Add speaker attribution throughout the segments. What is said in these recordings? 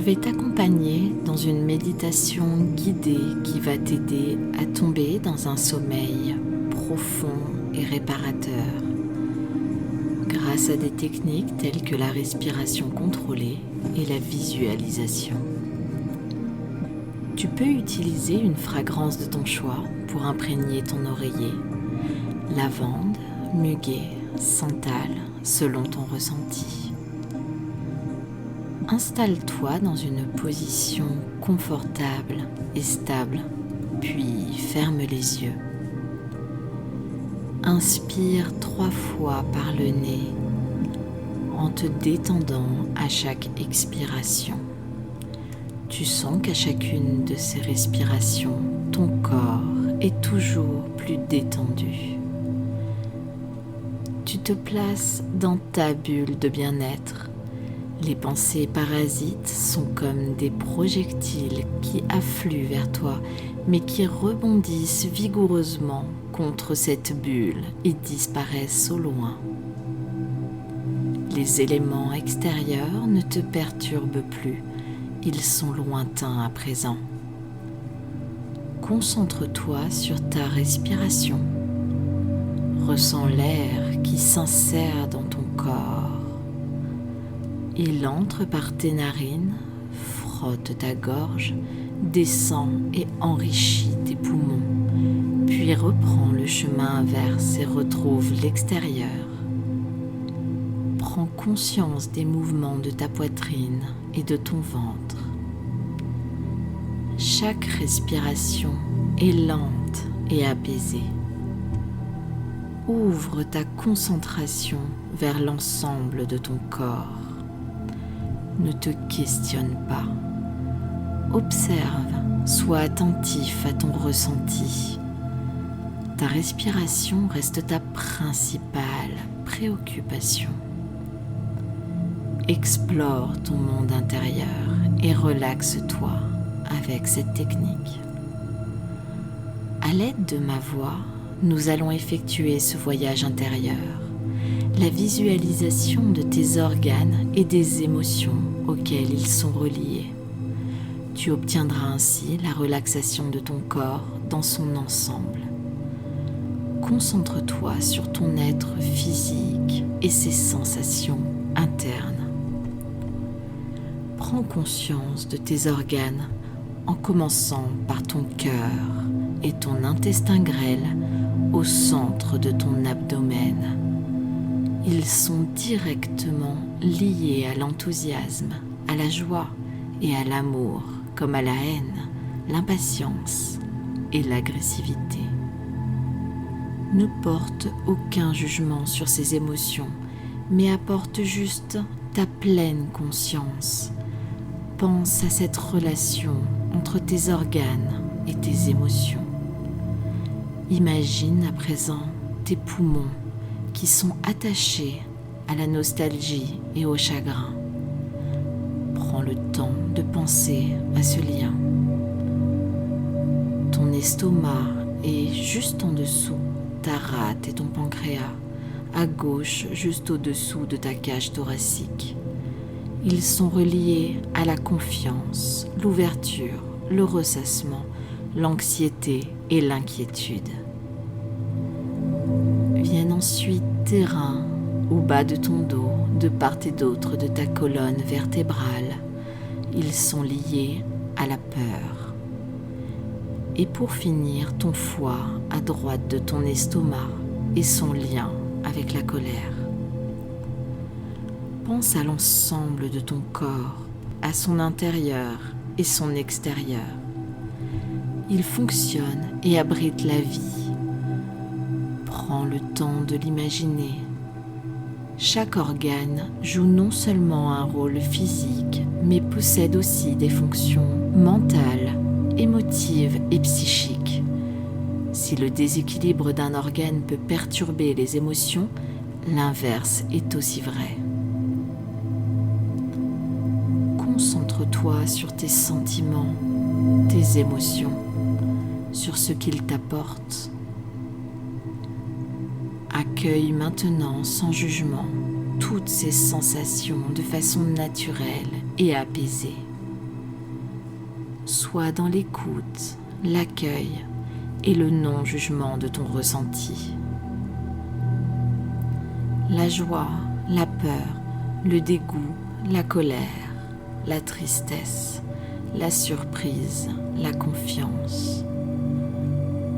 Speaker 1: vais t'accompagner dans une méditation guidée qui va t'aider à tomber dans un sommeil profond et réparateur grâce à des techniques telles que la respiration contrôlée et la visualisation. Tu peux utiliser une fragrance de ton choix pour imprégner ton oreiller, lavande, muguet, santal, selon ton ressenti. Installe-toi dans une position confortable et stable, puis ferme les yeux. Inspire 3 fois par le nez en te détendant à chaque expiration. Tu sens qu'à chacune de ces respirations, ton corps est toujours plus détendu. Tu te places dans ta bulle de bien-être. Les pensées parasites sont comme des projectiles qui affluent vers toi, mais qui rebondissent vigoureusement contre cette bulle et disparaissent au loin. Les éléments extérieurs ne te perturbent plus, ils sont lointains à présent. Concentre-toi sur ta respiration. Ressens l'air qui s'insère dans ton corps. Il entre par tes narines, frotte ta gorge, descend et enrichit tes poumons, puis reprend le chemin inverse et retrouve l'extérieur. Prends conscience des mouvements de ta poitrine et de ton ventre. Chaque respiration est lente et apaisée. Ouvre ta concentration vers l'ensemble de ton corps. Ne te questionne pas. Observe, sois attentif à ton ressenti. Ta respiration reste ta principale préoccupation. Explore ton monde intérieur et relaxe-toi avec cette technique. À l'aide de ma voix, nous allons effectuer ce voyage intérieur, la visualisation de tes organes et des émotions auxquelles ils sont reliés. Tu obtiendras ainsi la relaxation de ton corps dans son ensemble. Concentre-toi sur ton être physique et ses sensations internes. Prends conscience de tes organes en commençant par ton cœur et ton intestin grêle au centre de ton abdomen. Ils sont directement liés à l'enthousiasme, à la joie et à l'amour, comme à la haine, l'impatience et l'agressivité. Ne porte aucun jugement sur ces émotions, mais apporte juste ta pleine conscience. Pense à cette relation entre tes organes et tes émotions. Imagine à présent tes poumons qui sont attachés à la nostalgie et au chagrin. Prends le temps de penser à ce lien. Ton estomac est juste en dessous, ta rate et ton pancréas, à gauche juste au-dessous de ta cage thoracique. Ils sont reliés à la confiance, l'ouverture, le ressassement, l'anxiété et l'inquiétude. Viennent ensuite tes reins, au bas de ton dos, de part et d'autre de ta colonne vertébrale. Ils sont liés à la peur. Et pour finir, ton foie à droite de ton estomac et son lien avec la colère. Pense à l'ensemble de ton corps, à son intérieur et son extérieur. Il fonctionne et abrite la vie. Prends le temps de l'imaginer. Chaque organe joue non seulement un rôle physique, mais possède aussi des fonctions mentales, émotives et psychiques. Si le déséquilibre d'un organe peut perturber les émotions, l'inverse est aussi vrai. Concentre-toi sur tes sentiments, tes émotions, sur ce qu'ils t'apportent. Accueille maintenant sans jugement toutes ces sensations de façon naturelle et apaisée. Sois dans l'écoute, l'accueil et le non-jugement de ton ressenti. La joie, la peur, le dégoût, la colère, la tristesse, la surprise, la confiance.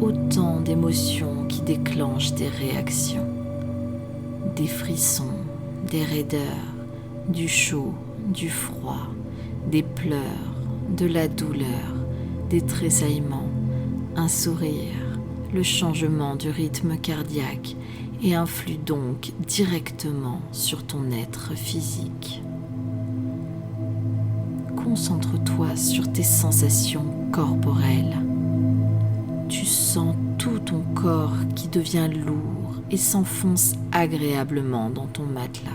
Speaker 1: Autant d'émotions qui déclenchent des réactions, des frissons, des raideurs, du chaud, du froid, des pleurs, de la douleur, des tressaillements, un sourire, le changement du rythme cardiaque et influe donc directement sur ton être physique. Concentre-toi sur tes sensations corporelles. Tu sens tout ton corps qui devient lourd et s'enfonce agréablement dans ton matelas.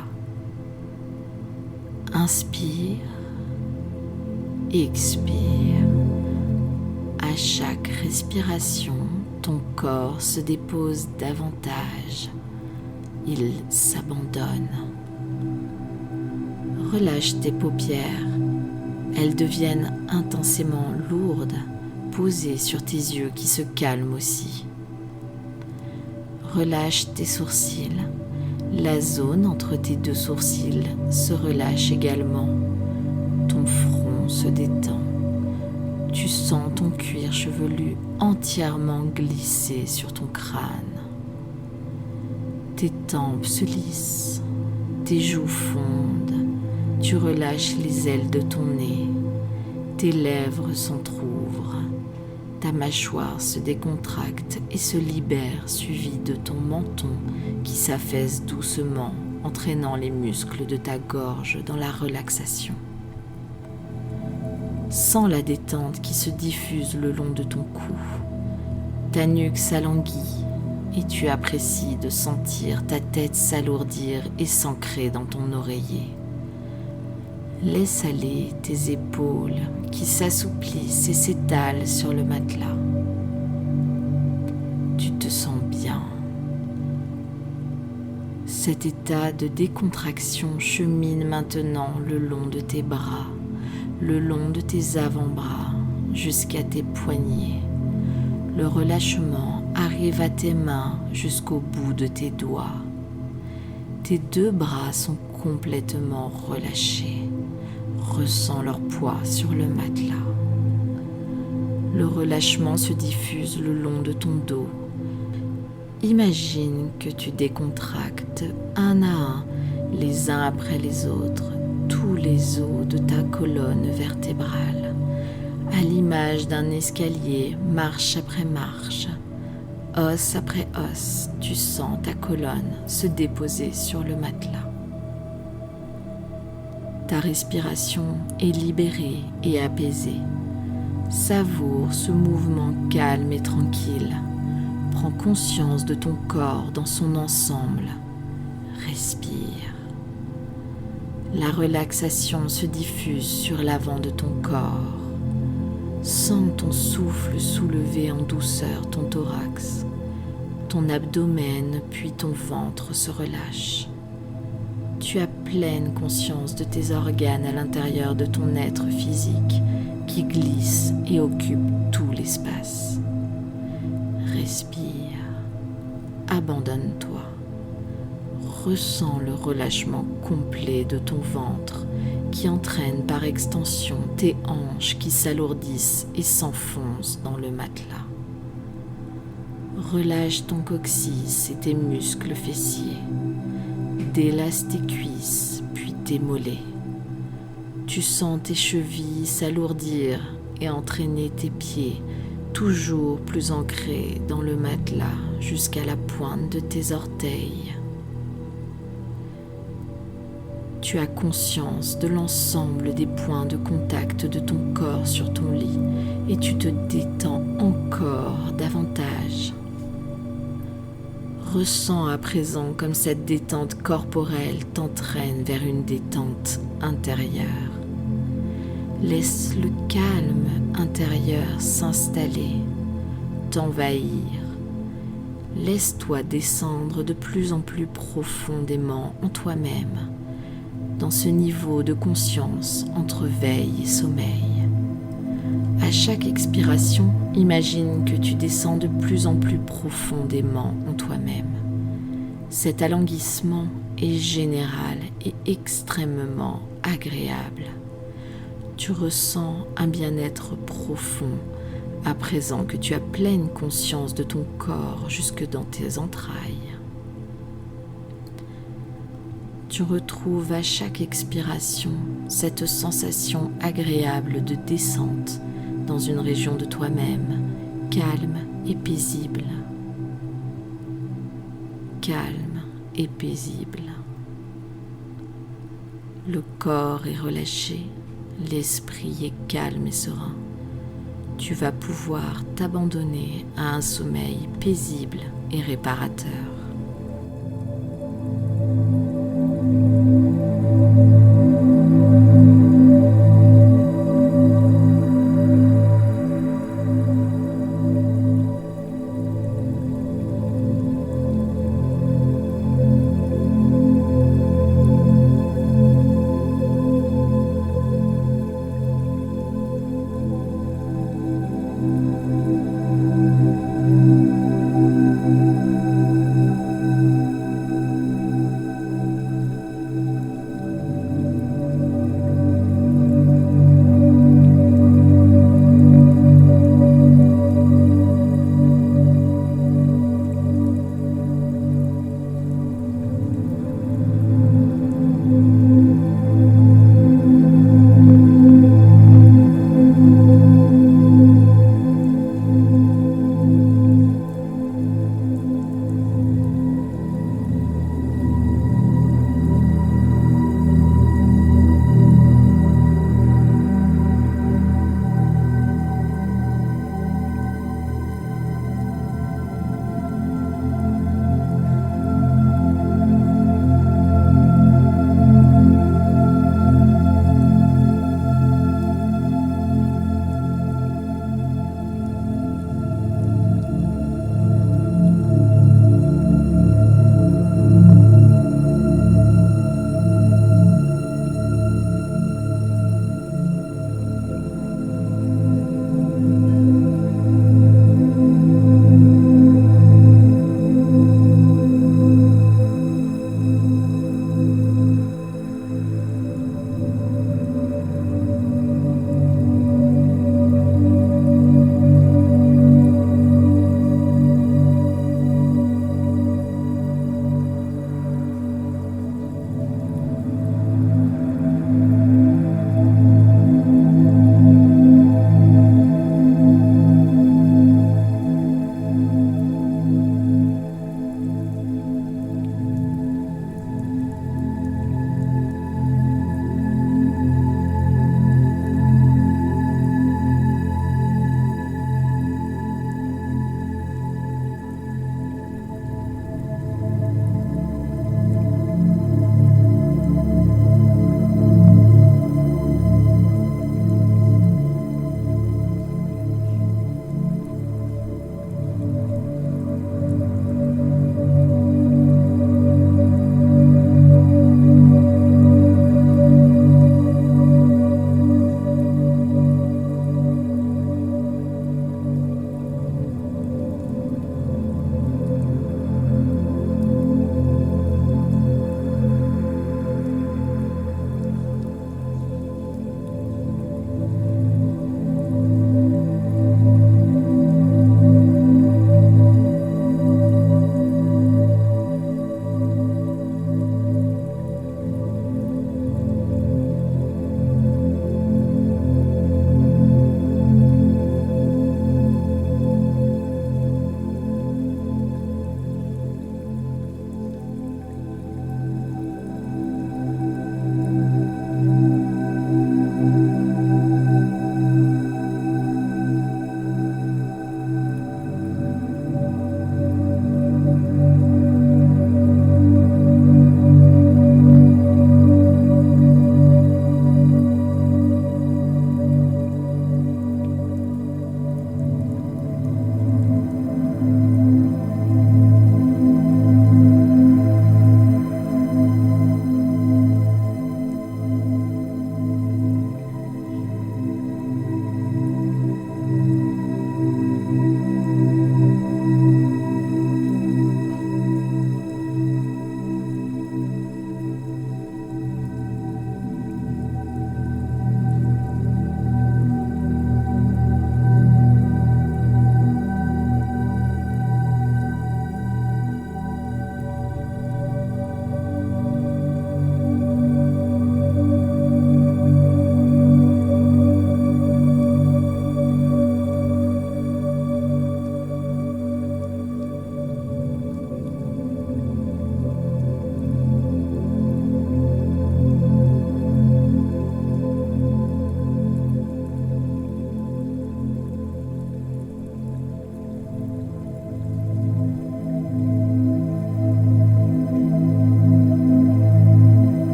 Speaker 1: Inspire, expire. À chaque respiration, ton corps se dépose davantage. Il s'abandonne. Relâche tes paupières. Elles deviennent intensément lourdes, posées sur tes yeux qui se calment aussi. Relâche tes sourcils. La zone entre tes deux sourcils se relâche également. Ton front se détend. Tu sens ton cuir chevelu entièrement glisser sur ton crâne. Tes tempes se lissent, tes joues fondent, tu relâches les ailes de ton nez, tes lèvres s'entr'ouvrent, ta mâchoire se décontracte et se libère suivie de ton menton qui s'affaisse doucement, entraînant les muscles de ta gorge dans la relaxation. Sens la détente qui se diffuse le long de ton cou. Ta nuque s'alanguit et tu apprécies de sentir ta tête s'alourdir et s'ancrer dans ton oreiller. Laisse aller tes épaules qui s'assouplissent et s'étalent sur le matelas. Tu te sens bien. Cet état de décontraction chemine maintenant le long de tes bras, le long de tes avant-bras jusqu'à tes poignets. Le relâchement arrive à tes mains jusqu'au bout de tes doigts. Tes deux bras sont complètement relâchés. Ressens leur poids sur le matelas. Le relâchement se diffuse le long de ton dos. Imagine que tu décontractes un à un, les uns après les autres, tous les os de ta colonne vertébrale, à l'image d'un escalier, marche après marche, os après os, tu sens ta colonne se déposer sur le matelas. Ta respiration est libérée et apaisée. Savoure ce mouvement calme et tranquille. Prends conscience de ton corps dans son ensemble. Respire. La relaxation se diffuse sur l'avant de ton corps. Sens ton souffle soulever en douceur ton thorax. Ton abdomen puis ton ventre se relâchent. Tu as pleine conscience de tes organes à l'intérieur de ton être physique qui glissent et occupent tout l'espace. Respire. Abandonne-toi. Ressens le relâchement complet de ton ventre qui entraîne par extension tes hanches qui s'alourdissent et s'enfoncent dans le matelas. Relâche ton coccyx et tes muscles fessiers. Délasse tes cuisses, puis tes mollets. Tu sens tes chevilles s'alourdir et entraîner tes pieds, toujours plus ancrés dans le matelas jusqu'à la pointe de tes orteils. Tu as conscience de l'ensemble des points de contact de ton corps sur ton lit et tu te détends encore davantage. Ressens à présent comme cette détente corporelle t'entraîne vers une détente intérieure. Laisse le calme intérieur s'installer, t'envahir. Laisse-toi descendre de plus en plus profondément en toi-même, dans ce niveau de conscience entre veille et sommeil. À chaque expiration, imagine que tu descends de plus en plus profondément en toi-même. Cet alanguissement est général et extrêmement agréable. Tu ressens un bien-être profond à présent que tu as pleine conscience de ton corps jusque dans tes entrailles. Tu retrouves à chaque expiration cette sensation agréable de descente dans une région de toi-même, calme et paisible. Calme et paisible. Le corps est relâché, l'esprit est calme et serein. Tu vas pouvoir t'abandonner à un sommeil paisible et réparateur.